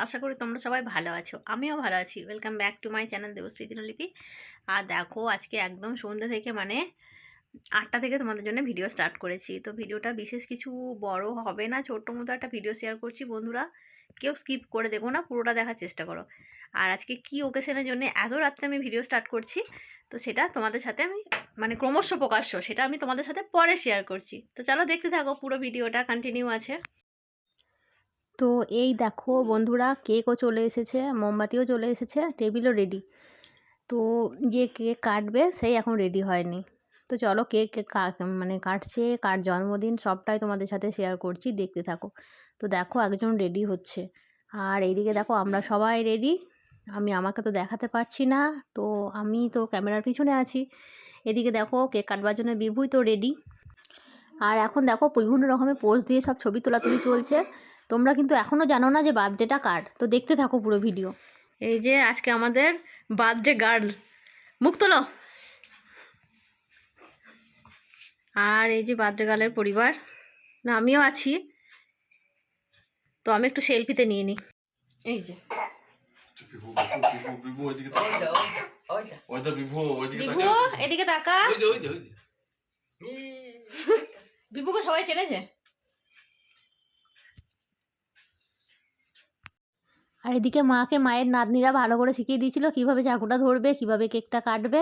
আশা করি তোমরা সবাই ভালো আছো, আমিও ভালো আছি। Welcome back to my channel Debashree Dinlipi. আর দেখো আজকে একদম সন্ধ্যা থেকে মানে 8টা থেকে তোমাদের জন্য ভিডিও স্টার্ট করেছি। তো ভিডিওটা বিশেষ কিছু বড় হবে না, ছোট্ট মতো একটা ভিডিও শেয়ার করছি। বন্ধুরা কেউ স্কিপ করে দেখো না, পুরোটা দেখার চেষ্টা করো। আর আজকে কি ওকেশনের জন্য এত রাত্রে আমি ভিডিও স্টার্ট করছি, তো সেটা তোমাদের সাথে আমি মানে ক্রমশ প্রকাশ্য সেটা আমি তোমাদের সাথে পরে শেয়ার করছি। তো চলো দেখতে থাকো, পুরো ভিডিওটা কন্টিনিউ আছে। তো এই দেখো বন্ধুরা, কেকও চলে এসেছে, মোমবাতিও চলে এসেছে, টেবিলও রেডি। তো যে কেক কাটবে সেই এখন রেডি হয়নি। তো চলো কেক মানে কাটছে, কার জন্মদিন সবটাই তোমাদের সাথে শেয়ার করছি, দেখতে থাকো। তো দেখো একজন রেডি হচ্ছে, আর এইদিকে দেখো আমরা সবাই রেডি। আমাকে তো দেখাতে পারছি না, তো আমি তো ক্যামেরার পিছনে আছি। এদিকে দেখো কেক কাটবার জন্য বিভুই তো রেডি। আর এখন দেখো বিভিন্ন রকমের পোজ দিয়ে সব ছবি তোলাতুলি চলছে। তোমরা কিন্তু এখনও জানো না যে বার্থডেটা কার, তো দেখতে থাকো পুরো ভিডিও। এই যে আজকে আমাদের বার্থডে গার্ল, মুখ তোলো। আর এই যে বার্থডে গার্লের পরিবার, না আমিও আছি। তো আমি একটু সেলফিতে নিয়ে নিই। এই যে বিভু এদিকে তাকা। বিভুকে সবাই চেনেছে। আর এদিকে মাকে মায়ের নাতনিরা ভালো করে শিখিয়ে দিয়েছিল কীভাবে চাকুটা ধরবে, কীভাবে কেকটা কাটবে।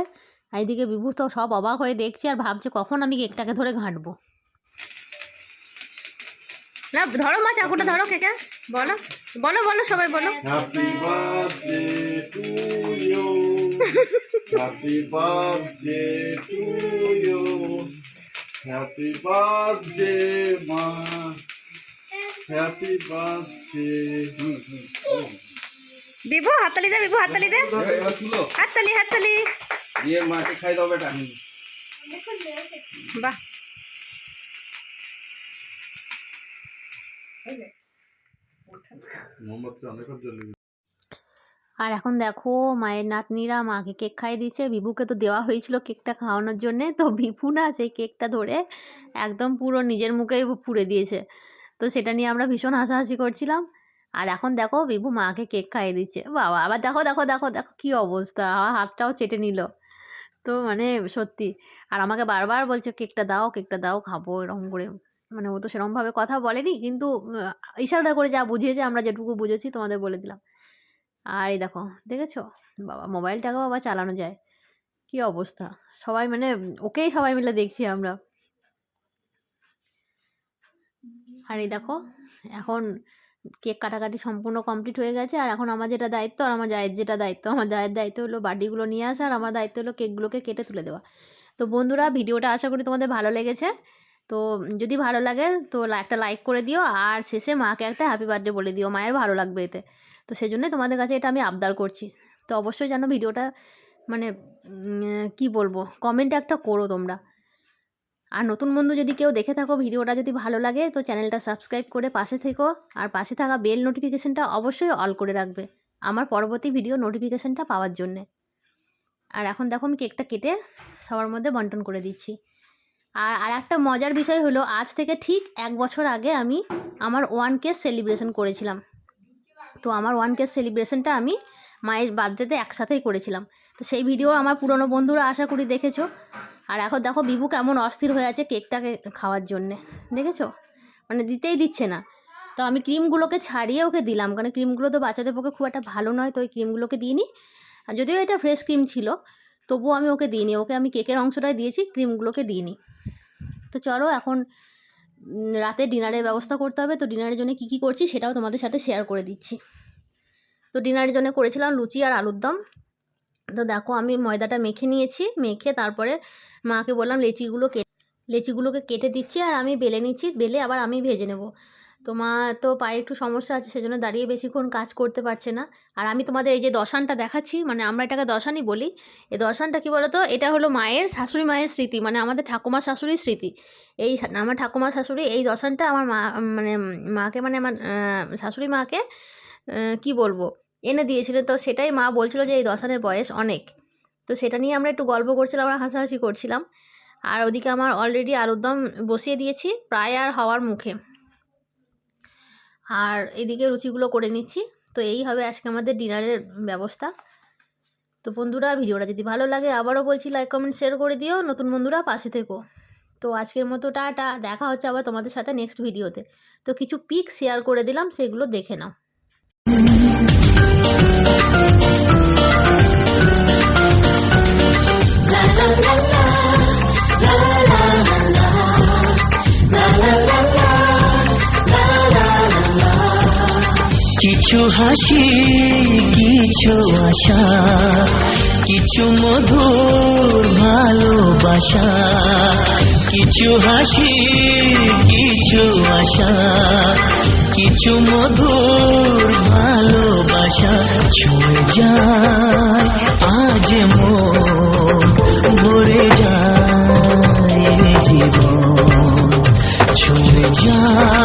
আর এদিকে বিভু তো সব অবাক হয়ে দেখছে আর ভাবছে কখন আমি কেকটাকে ধরে ঘাঁটবো। না ধরো মা, চাকুটা ধরো কেকে। বলো বলো বলো সবাই বলো। Happy birthday to you, happy birthday to you, happy birthday মা, হ্যাপি বার্থডে। বিভু হাততালি দে, বিভু হাততালি দে, হাততালি হাততালি দিয়ে মাকে খাই দাও বেটা। বাহ আর এখন দেখো মায়ের নাতনিরা মাকে কেক খাইয়ে দিচ্ছে। বিভুকে তো দেওয়া হয়েছিল কেকটা খাওয়ানোর জন্যে, তো বিভু না সেই কেকটা ধরে একদম পুরো নিজের মুখেই পুড়ে দিয়েছে। তো সেটা নিয়ে আমরা ভীষণ হাসাহাসি করছিলাম। আর এখন দেখো বিভু মাকে কেক খাইয়ে দিচ্ছে। বাবা আবার দেখো দেখো দেখো দেখো কী অবস্থা, আমার হাতটাও চেটে নিল। তো মানে সত্যি, আর আমাকে বারবার বলছে কেকটা দাও খাবো এরকম করে। মানে ও তো সেরকমভাবে কথা বলেনি, কিন্তু ইশারা করে যা বুঝিয়েছে আমরা যেটুকু বুঝেছি তোমাদের বলে দিলাম। আর এই দেখো দেখেছো, বাবা মোবাইলটাকেও আবার চালানো যায়, কি অবস্থা। সবাই মানে ওকেই সবাই মিলে দেখছি আমরা। আর এই দেখো এখন কেক কাটাকাটি সম্পূর্ণ কমপ্লিট হয়ে গেছে। আর এখন আমার যেটা দায়িত্ব, আর আমার জায়ের যেটা দায়িত্ব, আমার জায়ের দায়িত্ব হলো বাটিগুলো নিয়ে আসা, আর আমার দায়িত্ব হলো কেকগুলোকে কেটে তুলে দেওয়া। তো বন্ধুরা ভিডিওটা আশা করি তোমাদের ভালো লেগেছে। তো যদি ভালো লাগে তো একটা লাইক করে দিও, আর শেষে মাকে একটা হ্যাপি বার্থডে বলে দিও, মায়ের ভালো লাগবে এতে। তো সেই জন্যই তোমাদের কাছে এটা আমি আবদার করছি। তো অবশ্যই যেন ভিডিওটা মানে কি বলবো, কমেন্টে একটা করো তোমরা। আর নতুন বন্ধু যদি কেউ দেখে থাকো ভিডিওটা যদি ভালো লাগে তো চ্যানেলটা সাবস্ক্রাইব করে পাশে থেকো, আর পাশে থাকা বেল নোটিফিকেশানটা অবশ্যই অল করে রাখবে আমার পরবর্তী ভিডিও নোটিফিকেশানটা পাওয়ার জন্যে। আর এখন দেখো আমি কেকটা কেটে সবার মধ্যে বন্টন করে দিচ্ছি। আর একটা মজার বিষয় হলো, আজ থেকে ঠিক 1 বছর আগে আমি আমার 1K সেলিব্রেশন করেছিলাম। তো আমার 1K সেলিব্রেশনটা আমি মায়ের বার্থডেতে একসাথেই করেছিলাম। তো সেই ভিডিও আমার পুরনো বন্ধুরা আশা করি দেখেছো। আর এখন দেখো বিভু কেমন অস্থির হয়ে আছে কেকটাকে খাওয়ার জন্যে, দেখেছো, মানে দিতেই দিচ্ছে না। তো আমি ক্রিমগুলোকে ছাড়িয়ে ওকে দিলাম, কারণ ক্রিমগুলো তো বাচ্চাদের পক্ষে খুব একটা ভালো নয়, তো ওই ক্রিমগুলোকে দিইনি। আর যদিও এটা ফ্রেশ ক্রিম ছিল তবুও আমি ওকে দিইনি, ওকে আমি কেকের অংশটাই দিয়েছি, ক্রিমগুলোকে দিইনি। তো চলো এখন রাতে ডিনারের ব্যবস্থা করতে হবে। তো ডিনারের জন্য কী কী করছি সেটাও তোমাদের সাথে শেয়ার করে দিচ্ছি। তো ডিনারের জন্য করেছিলাম লুচি আর আলুর দম। তো দেখো আমি ময়দাটা মেখে নিয়েছি, মেখে তারপরে মাকে বললাম লেচিগুলোকে কেটে দিচ্ছি, আর আমি বেলে নিচ্ছি, বেলে আবার আমি ভেজে নেব। তো মা তো পায়ে একটু সমস্যা আছে, সেজন্য দাঁড়িয়ে বেশিক্ষণ কাজ করতে পারছে না। আর আমি তোমাদের এই যে দশানটা দেখাচ্ছি, মানে আমরা এটাকে দশানই বলি। এই দশানটা কী বলো তো, এটা হলো মায়ের শাশুড়ি মায়ের স্মৃতি, মানে আমাদের ঠাকুমা শাশুড়ির স্মৃতি। আমার ঠাকুমা শাশুড়ি এই দশানটা আমার মা মানে মাকে মানে আমার শাশুড়ি মাকে কি বলবো এনে দিয়েছিলেন। তো সেটাই মা বলছিল যে এই দশানের বয়স অনেক। তো সেটা নিয়ে আমরা একটু গল্প করছিলাম, আমরা হাসাহাসি করছিলাম। আর ওদিকে আমার অলরেডি আলুর দম বসিয়ে দিয়েছি, প্রায় আর হওয়ার মুখে। আর এদিকে লুচিগুলো করে নিচ্ছি। তো এই হবে আজকে আমাদের ডিনারের ব্যবস্থা। তো বন্ধুরা ভিডিওটা যদি ভালো লাগে আবারও বলছি লাইক কমেন্ট শেয়ার করে দিও, নতুন বন্ধুরা পাশে থেকো। তো আজকের মতো টাটা, দেখা হচ্ছে আবার তোমাদের সাথে নেক্সট ভিডিওতে। তো কিছু পিক শেয়ার করে দিলাম, সেগুলো দেখে নাও। কিছু হাসি, কিছু আশা, কিছু মধুর ভালোবাসা। কিছু হাসি, কিছু আশা, কিছু মধুর ভালোবাসা। ছুঁয়ে যায় আজ মন, ভরে যায় জীবন। ছুঁয়ে যায়